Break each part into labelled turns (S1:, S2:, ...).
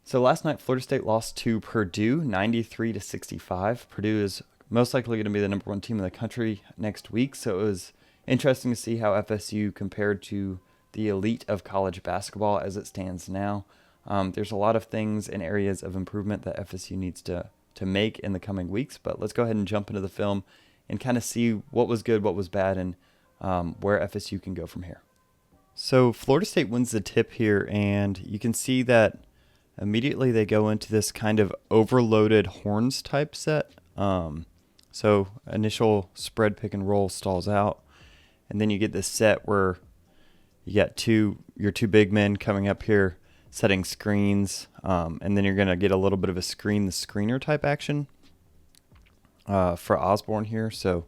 S1: So last night, Florida State lost to Purdue 93-65. Purdue is most likely going to be the number one team in the country next week. So it was interesting to see how FSU compared to the elite of college basketball as it stands now. There's a lot of things and areas of improvement that FSU needs to make in the coming weeks. But let's go ahead and jump into the film and kind of see what was good, what was bad, and where FSU can go from here. So Florida State wins the tip here, and you can see that immediately they go into this kind of overloaded horns type set. So initial spread pick and roll stalls out, and then you get this set where you got your two big men coming up here setting screens, and then you're going to get a little bit of a screen the screener type action for Osborne here. So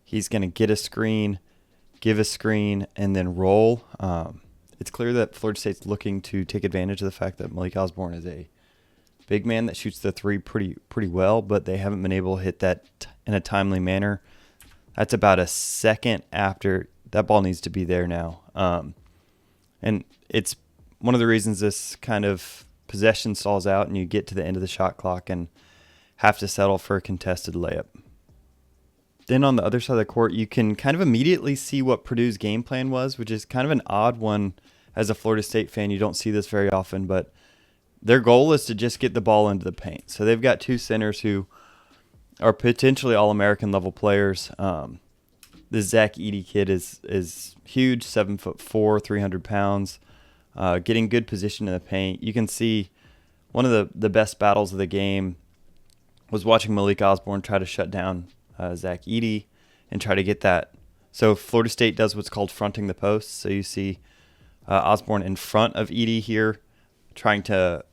S1: he's going to get a screen, give a screen, and then roll. It's clear that Florida State's looking to take advantage of the fact that Malik Osborne is a big man that shoots the three pretty well, but they haven't been able to hit that in a timely manner. That's about a second after that ball needs to be there now. And it's one of the reasons this kind of possession stalls out and you get to the end of the shot clock and have to settle for a contested layup. Then on the other side of the court, you can kind of immediately see what Purdue's game plan was, which is kind of an odd one as a Florida State fan. You don't see this very often, but their goal is to just get the ball into the paint. So they've got two centers who are potentially All-American level players. This Zach Edey kid is huge, 7'4", 300 pounds, getting good position in the paint. You can see one of the best battles of the game was watching Malik Osborne try to shut down Zach Edey and try to get that. So Florida State does what's called fronting the post. So you see Osborne in front of Edey here, trying to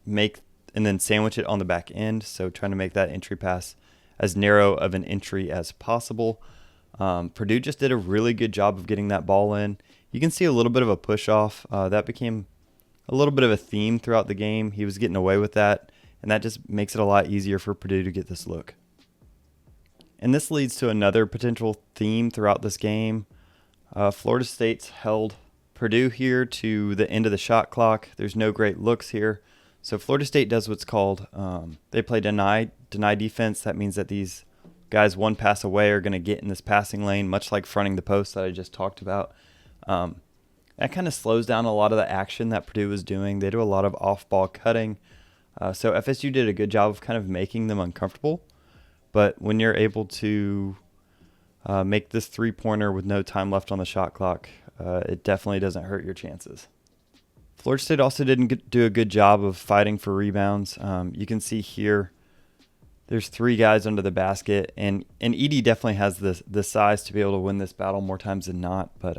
S1: make and then sandwich it on the back end. So trying to make that entry pass as narrow of an entry as possible. Purdue just did a really good job of getting that ball in. You can see a little bit of a push off. That became a little bit of a theme throughout the game. He was getting away with that, and that just makes it a lot easier for Purdue to get this look. And this leads to another potential theme throughout this game. Florida State's held Purdue here to the end of the shot clock. There's no great looks here. So Florida State does what's called, they play deny defense. That means that these guys one pass away are going to get in this passing lane, much like fronting the post that I just talked about. That kind of slows down a lot of the action that Purdue was doing. They do a lot of off-ball cutting. So FSU did a good job of kind of making them uncomfortable. But when you're able to make this three-pointer with no time left on the shot clock, it definitely doesn't hurt your chances. Florida State also didn't do a good job of fighting for rebounds. You can see here there's three guys under the basket, and Edey definitely has the size to be able to win this battle more times than not. But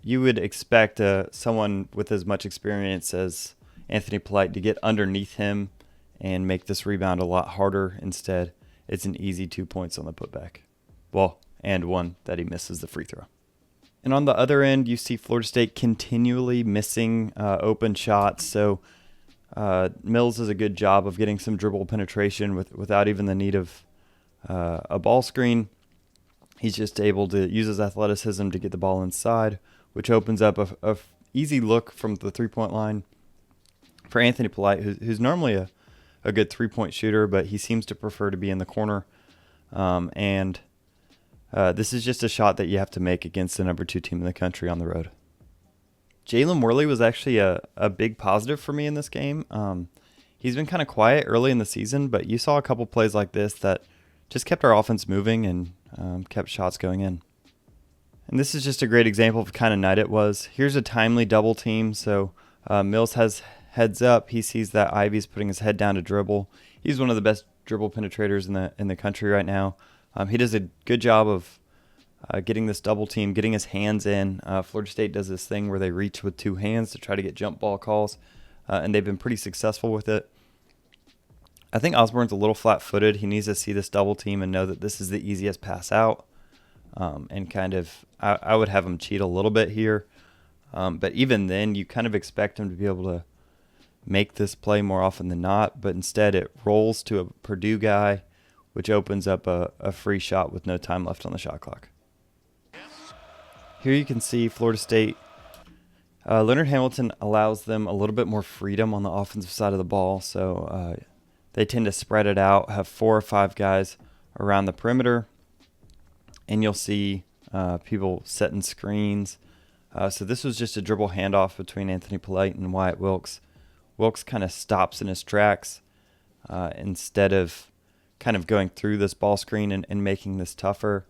S1: you would expect someone with as much experience as Anthony Polite to get underneath him and make this rebound a lot harder. Instead, it's an easy 2 points on the putback. Well, and one that he misses the free throw. And on the other end, you see Florida State continually missing open shots. So Mills does a good job of getting some dribble penetration without even the need of a ball screen. He's just able to use his athleticism to get the ball inside, which opens up a easy look from the three-point line for Anthony Polite, who's normally a good three-point shooter, but he seems to prefer to be in the corner. And this is just a shot that you have to make against the number 2 team in the country on the road. Jalen Worley was actually a big positive for me in this game. He's been kind of quiet early in the season, but you saw a couple plays like this that just kept our offense moving and kept shots going in. And this is just a great example of the kind of night it was. Here's a timely double team. So Mills has heads up. He sees that Ivey's putting his head down to dribble. He's one of the best dribble penetrators in the country right now. He does a good job of getting this double team, getting his hands in. Florida State does this thing where they reach with two hands to try to get jump ball calls, and they've been pretty successful with it. I think Osborne's a little flat-footed. He needs to see this double team and know that this is the easiest pass out, and kind of I would have him cheat a little bit here. But even then, you kind of expect him to be able to make this play more often than not, but instead it rolls to a Purdue guy, which opens up a free shot with no time left on the shot clock. Here you can see Florida State Leonard Hamilton allows them a little bit more freedom on the offensive side of the ball, so they tend to spread it out, have 4 or 5 guys around the perimeter, and you'll see people setting screens. So this was just a dribble handoff between Anthony Polite and Wyatt Wilkes. Wilkes kind of stops in his tracks instead of kind of going through this ball screen and making this tougher.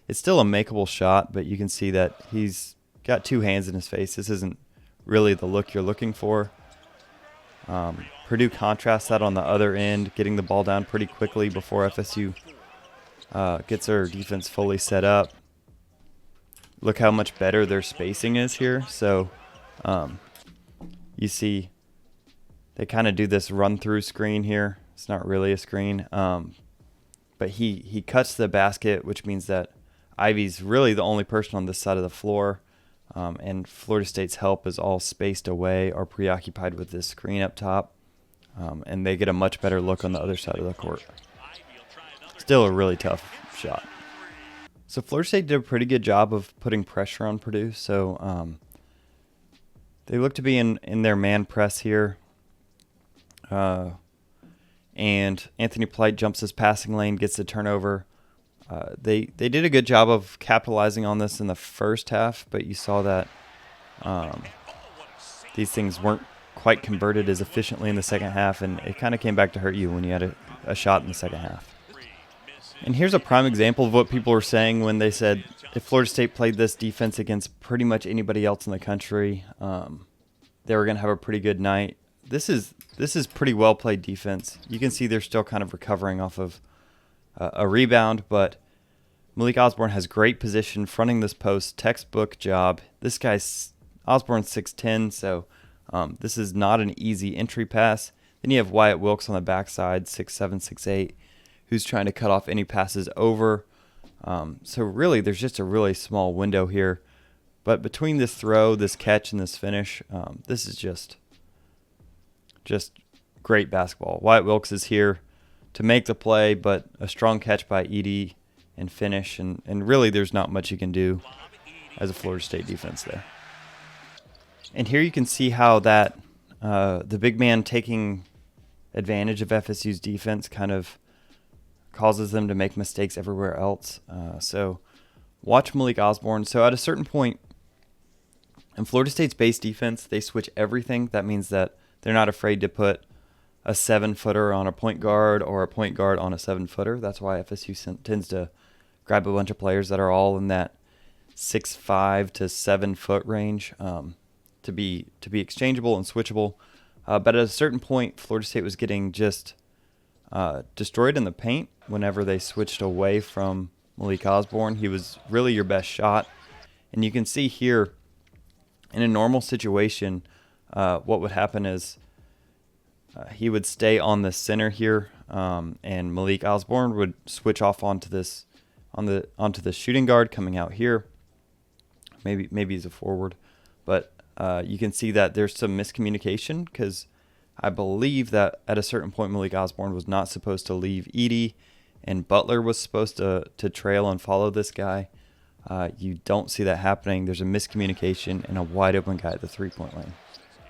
S1: It's still a makeable shot, but you can see that he's got 2 hands in his face. This isn't really the look you're looking for. Purdue contrasts that on the other end, getting the ball down pretty quickly before FSU gets their defense fully set up. Look how much better their spacing is here. So you see they kind of do this run-through screen here. It's not really a screen. But he cuts the basket, which means that Ivey's really the only person on this side of the floor. And Florida State's help is all spaced away or preoccupied with this screen up top. And they get a much better look on the other side of the court. Still a really tough shot. So Florida State did a pretty good job of putting pressure on Purdue. So they look to be in their man press here. And Anthony Polite jumps his passing lane, gets the turnover. They did a good job of capitalizing on this in the first half, but you saw that these things weren't quite converted as efficiently in the second half, and it kind of came back to hurt you when you had a shot in the second half. And here's a prime example of what people were saying when they said if Florida State played this defense against pretty much anybody else in the country, they were going to have a pretty good night. This is pretty well played defense. You can see they're still kind of recovering off of a rebound, but Malik Osborne has great position fronting this post, textbook job. This guy's Osborne's 6'10", so this is not an easy entry pass. Then you have Wyatt Wilkes on the backside, 6'7", 6'8", who's trying to cut off any passes over. So really, there's just a really small window here. But between this throw, this catch, and this finish, this is just great basketball. Wyatt Wilkes is here to make the play, but a strong catch by Edey and finish. And really, there's not much you can do as a Florida State defense there. And here you can see how that the big man taking advantage of FSU's defense kind of causes them to make mistakes everywhere else. So watch Malik Osborne. So at a certain point in Florida State's base defense, they switch everything. That means that they're not afraid to put a 7-footer on a point guard or a point guard on a 7-footer. That's why FSU tends to grab a bunch of players that are all in that 6'5" to 7-foot range to be exchangeable and switchable. But at a certain point, Florida State was getting just destroyed in the paint whenever they switched away from Malik Osborne. He was really your best shot. And you can see here, in a normal situation, what would happen is he would stay on the center here, and Malik Osborne would switch off onto the shooting guard coming out here. Maybe he's a forward, but you can see that there's some miscommunication because I believe that at a certain point Malik Osborne was not supposed to leave Edey, and Butler was supposed to trail and follow this guy. You don't see that happening. There's a miscommunication and a wide open guy at the three-point line.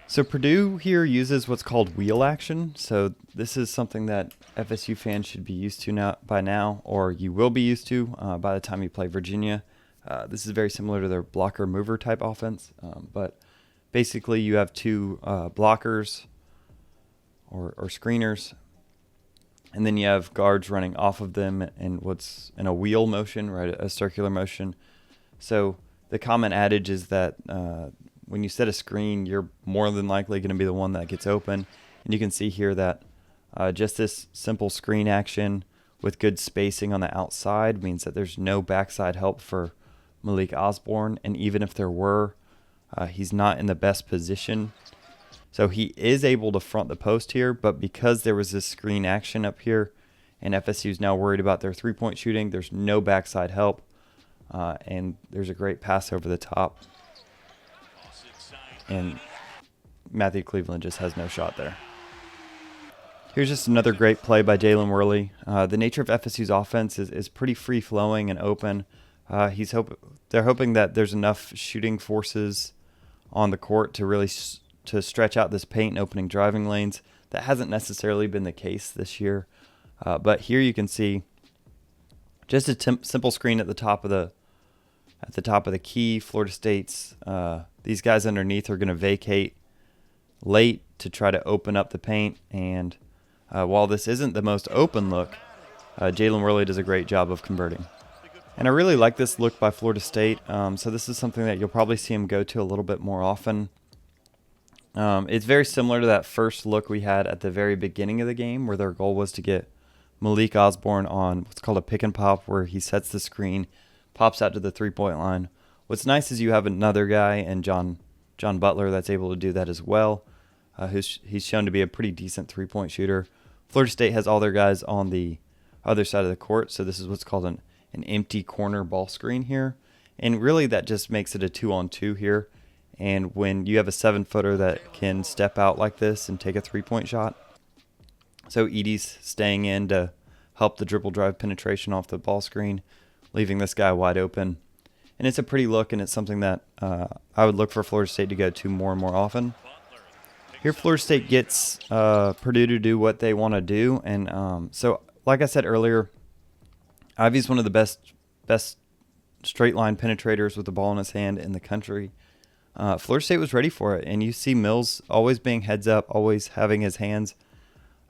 S1: So Purdue here uses what's called wheel action. So this is something that FSU fans should be used to by now, or you will be used to by the time you play Virginia. This is very similar to their blocker-mover type offense, but basically you have 2 blockers or screeners, and then you have guards running off of them in what's in a wheel motion, right, a circular motion. So the common adage is that when you set a screen, you're more than likely going to be the one that gets open. And you can see here that just this simple screen action with good spacing on the outside means that there's no backside help for Malik Osborne. And even if there were, he's not in the best position. So he is able to front the post here, but because there was this screen action up here and FSU's now worried about their three-point shooting, there's no backside help. And there's a great pass over the top. And Matthew Cleveland just has no shot there. Here's just another great play by Jalen Worley. The nature of FSU's offense is pretty free-flowing and open. They're hoping that there's enough shooting forces on the court to really to stretch out this paint and opening driving lanes. That hasn't necessarily been the case this year. But here you can see just a simple screen at the top of the key. Florida State's these guys underneath are going to vacate late to try to open up the paint. And while this isn't the most open look, Jalen Worley does a great job of converting. And I really like this look by Florida State. So this is something that you'll probably see him go to a little bit more often. It's very similar to that first look we had at the very beginning of the game, where their goal was to get Malik Osborne on what's called a pick and pop, where he sets the screen, pops out to the three-point line. What's nice is you have another guy, and John Butler, that's able to do that as well. He's shown to be a pretty decent three-point shooter. Florida State has all their guys on the other side of the court, so this is what's called an empty corner ball screen here. And really that just makes it a 2-on-2 here. And when you have a 7-footer that can step out like this and take a three-point shot, so Edey's staying in to help the dribble drive penetration off the ball screen, leaving this guy wide open. And it's a pretty look, and it's something that I would look for Florida State to go to more and more often. Here Florida State gets Purdue to do what they want to do. And so like I said earlier, Ivey's one of the best straight line penetrators with the ball in his hand in the country. Florida State was ready for it, and you see Mills always being heads up, always having his hands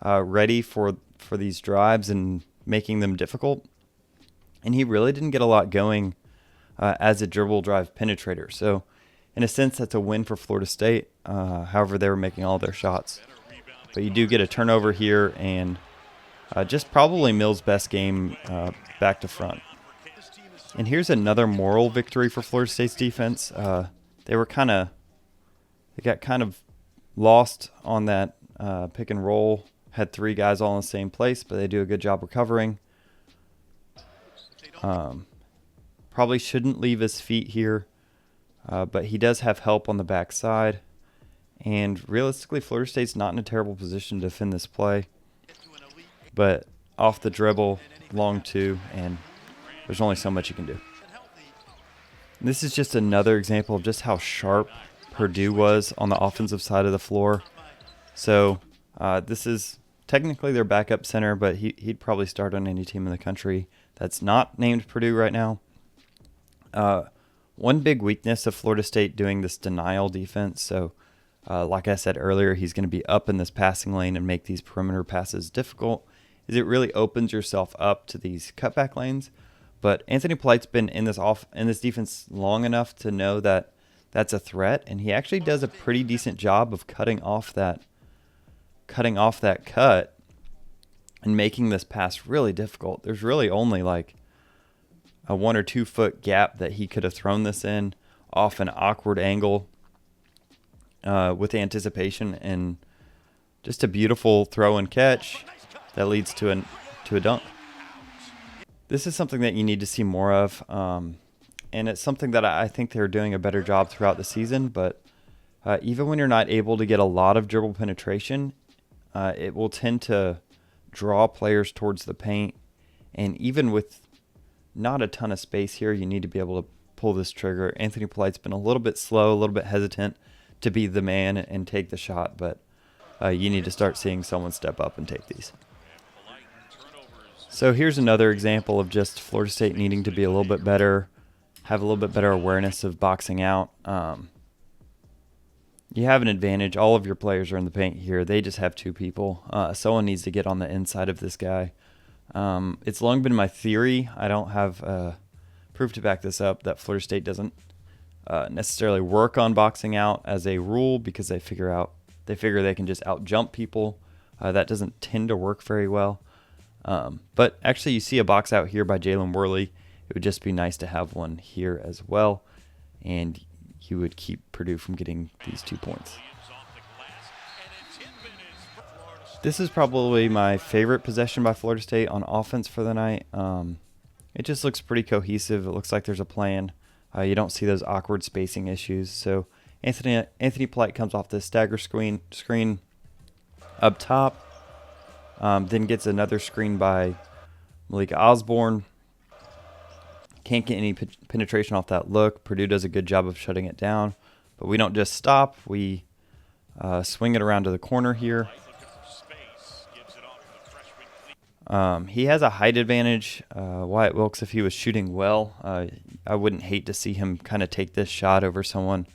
S1: ready for these drives and making them difficult. And he really didn't get a lot going as a dribble drive penetrator. So in a sense, that's a win for Florida State. However, they were making all their shots. But you do get a turnover here, and just probably Mills' best game back to front. And here's another moral victory for Florida State's defense. They got kind of lost on that pick and roll. Had 3 guys all in the same place, but they do a good job recovering. Probably shouldn't leave his feet here, but he does have help on the backside. And realistically, Florida State's not in a terrible position to defend this play. But off the dribble, long 2, and there's only so much you can do. This is just another example of just how sharp Purdue was on the offensive side of the floor. So this is technically their backup center, but he'd probably start on any team in the country that's not named Purdue right now. One big weakness of Florida State doing this denial defense, so like I said earlier, he's going to be up in this passing lane and make these perimeter passes difficult, is it really opens yourself up to these cutback lanes. But Anthony Polite's been in this defense long enough to know that that's a threat, and he actually does a pretty decent job of cutting off that cut and making this pass really difficult. There's really only like a 1 or 2 foot gap that he could have thrown this in off an awkward angle with anticipation, and just a beautiful throw and catch that leads to a dunk. This is something that you need to see more of, and it's something that I think they're doing a better job throughout the season. But even when you're not able to get a lot of dribble penetration, it will tend to draw players towards the paint. And even with not a ton of space here, you need to be able to pull this trigger. Anthony Polite's been a little bit slow, a little bit hesitant to be the man and take the shot, but you need to start seeing someone step up and take these. So here's another example of just Florida State needing to be a little bit better, have a little bit better awareness of boxing out. You have an advantage. All of your players are in the paint here. They just have 2 people. Someone needs to get on the inside of this guy. It's long been my theory. I don't have proof to back this up, that Florida State doesn't necessarily work on boxing out as a rule, because they figure they can just out jump people. That doesn't tend to work very well. But actually, you see a box out here by Jalen Worley. It would just be nice to have one here as well, and you would keep Purdue from getting these 2 points. This is probably my favorite possession by Florida State on offense for the night. It just looks pretty cohesive. It looks like there's a plan. You don't see those awkward spacing issues. So Anthony Polite comes off the stagger screen up top, then gets another screen by Malik Osborne. Can't get any penetration off that look. Purdue does a good job of shutting it down. But we don't just stop. We swing it around to the corner here. He has a height advantage. Wyatt Wilkes, if he was shooting well, I wouldn't hate to see him kind of take this shot over someone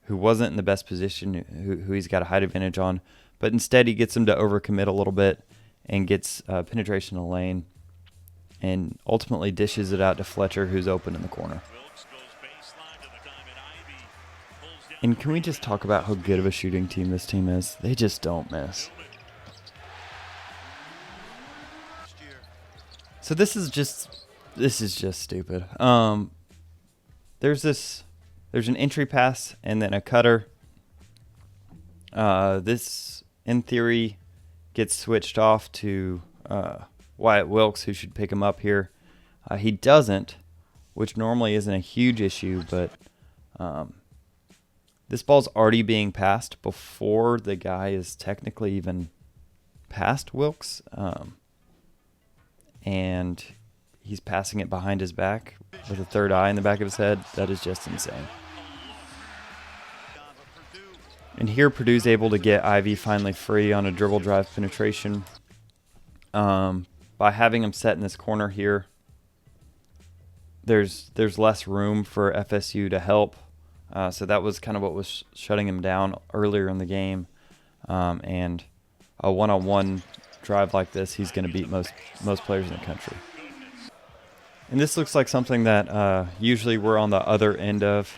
S1: who wasn't in the best position, who he's got a height advantage on. But instead, he gets him to overcommit a little bit and gets penetration in the lane and ultimately dishes it out to Fletcher, who's open in the corner. And can we just talk about how good of a shooting team this team is? They just don't miss. So this is just stupid. There's an entry pass and then a cutter. This, in theory, gets switched off to Wyatt Wilkes, who should pick him up here. He doesn't, which normally isn't a huge issue, but this ball's already being passed before the guy is technically even past Wilkes. And he's passing it behind his back with a third eye in the back of his head. That is just insane. And here Purdue's able to get Ivey finally free on a dribble drive penetration. By having him set in this corner here, there's less room for FSU to help. So that was kind of what was shutting him down earlier in the game. And a one-on-one drive like this, he's going to beat most players in the country. And this looks like something that usually we're on the other end of.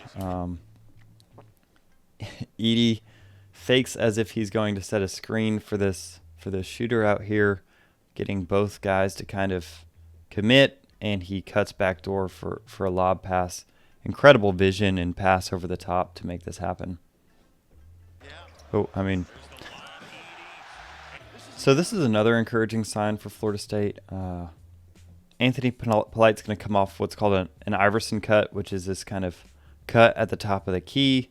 S1: Edey fakes as if he's going to set a screen for this shooter out here, getting both guys to kind of commit, and he cuts backdoor for a lob pass. Incredible vision and pass over the top to make this happen. Oh, I mean, so this is another encouraging sign for Florida State. Anthony Polite's going to come off what's called an Iverson cut, which is this kind of cut at the top of the key,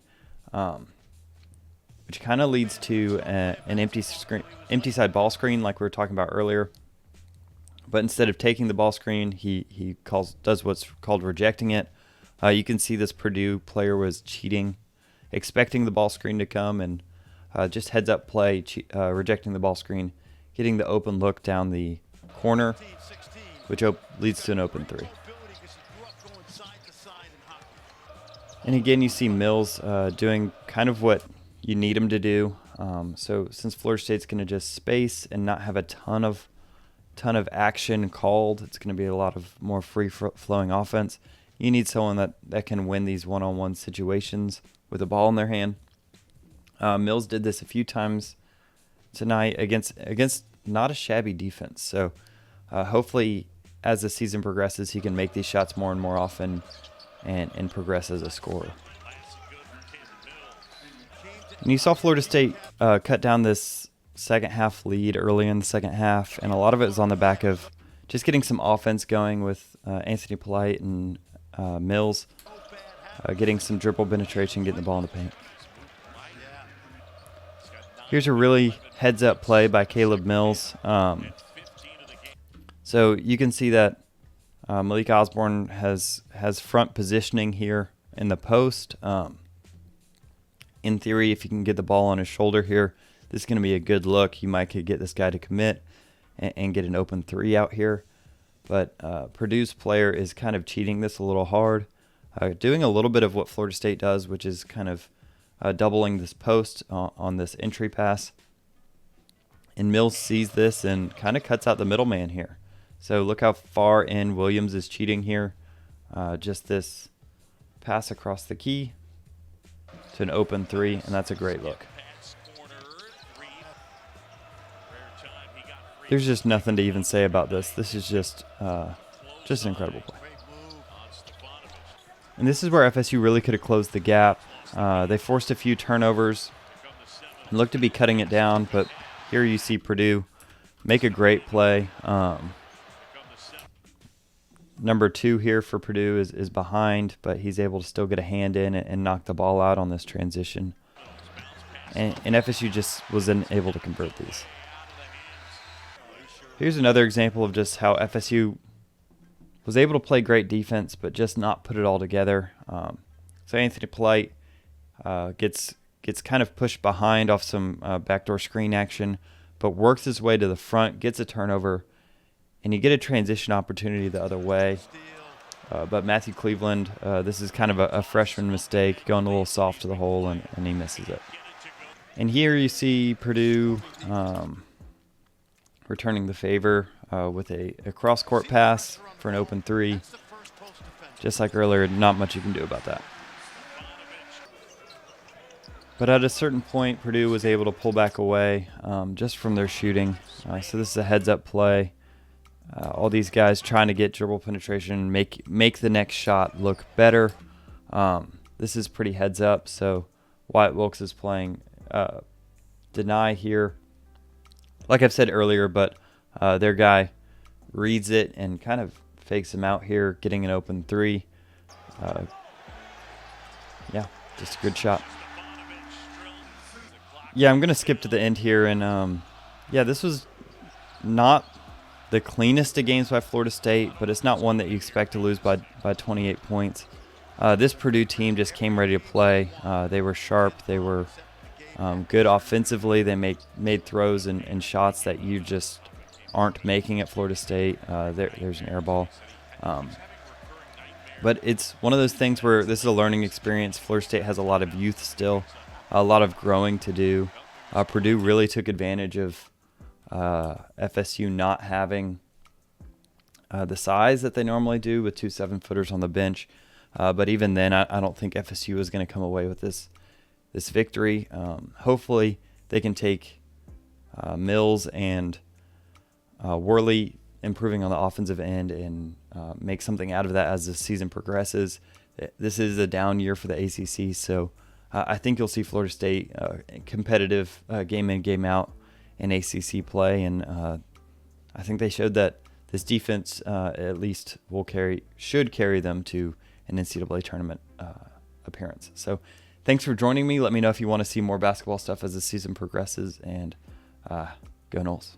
S1: which kind of leads to an empty side ball screen like we were talking about earlier. But instead of taking the ball screen, he does what's called rejecting it. You can see this Purdue player was cheating, expecting the ball screen to come, and just heads up play, rejecting the ball screen, getting the open look down the corner, which leads to an open three. And again, you see Mills doing kind of what you need him to do. So since Florida State's going to just space and not have a ton of action called, it's going to be a lot of more free-flowing offense. You need someone that can win these one-on-one situations with a ball in their hand. Mills did this a few times tonight against not a shabby defense. So hopefully as the season progresses, he can make these shots more and more often and progress as a scorer. And you saw Florida State cut down this second half lead early in the second half, and a lot of it was on the back of just getting some offense going with Anthony Polite and Mills, getting some dribble penetration, getting the ball in the paint. Here's a really heads-up play by Caleb Mills. So you can see that Malik Osborne has front positioning here in the post. In theory, if you can get the ball on his shoulder here, this is going to be a good look. You might could get this guy to commit and get an open three out here. But Purdue's player is kind of cheating this a little hard, doing a little bit of what Florida State does, which is kind of doubling this post on this entry pass. And Mills sees this and kind of cuts out the middleman here. So look how far in Williams is cheating here. Just this pass across the key to an open three, and that's a great look. There's just nothing to even say about this. This is just an incredible play. And this is where FSU really could have closed the gap. They forced a few turnovers and looked to be cutting it down, but here you see Purdue make a great play. Number 2 here for Purdue is behind, but he's able to still get a hand in and knock the ball out on this transition. And FSU just wasn't able to convert these. Here's another example of just how FSU was able to play great defense, but just not put it all together. So Anthony Polite Gets kind of pushed behind off some backdoor screen action, but works his way to the front, gets a turnover, and you get a transition opportunity the other way. But Matthew Cleveland, this is kind of a freshman mistake, going a little soft to the hole, and he misses it. And here you see Purdue returning the favor with a cross-court pass for an open three. Just like earlier, not much you can do about that. But at a certain point, Purdue was able to pull back away just from their shooting. So this is a heads-up play. All these guys trying to get dribble penetration, make the next shot look better. This is pretty heads-up, so Wyatt Wilkes is playing deny here. Like I've said earlier, but their guy reads it and kind of fakes him out here, getting an open three. Yeah, just a good shot. Yeah, I'm going to skip to the end here. And, this was not the cleanest of games by Florida State, but it's not one that you expect to lose by 28 points. This Purdue team just came ready to play. They were sharp. They were good offensively. They made throws and shots that you just aren't making at Florida State. There's an air ball. But it's one of those things where this is a learning experience. Florida State has a lot of youth still, a lot of growing to do. Purdue really took advantage of FSU not having the size that they normally do with 2 7-footers on the bench. But even then, I don't think FSU is going to come away with this victory. Hopefully they can take Mills and Worley improving on the offensive end and make something out of that as the season progresses. This is a down year for the ACC, so I think you'll see Florida State competitive game in, game out in ACC play, and I think they showed that this defense at least should carry them to an NCAA tournament appearance. So thanks for joining me. Let me know if you want to see more basketball stuff as the season progresses, and go Noles.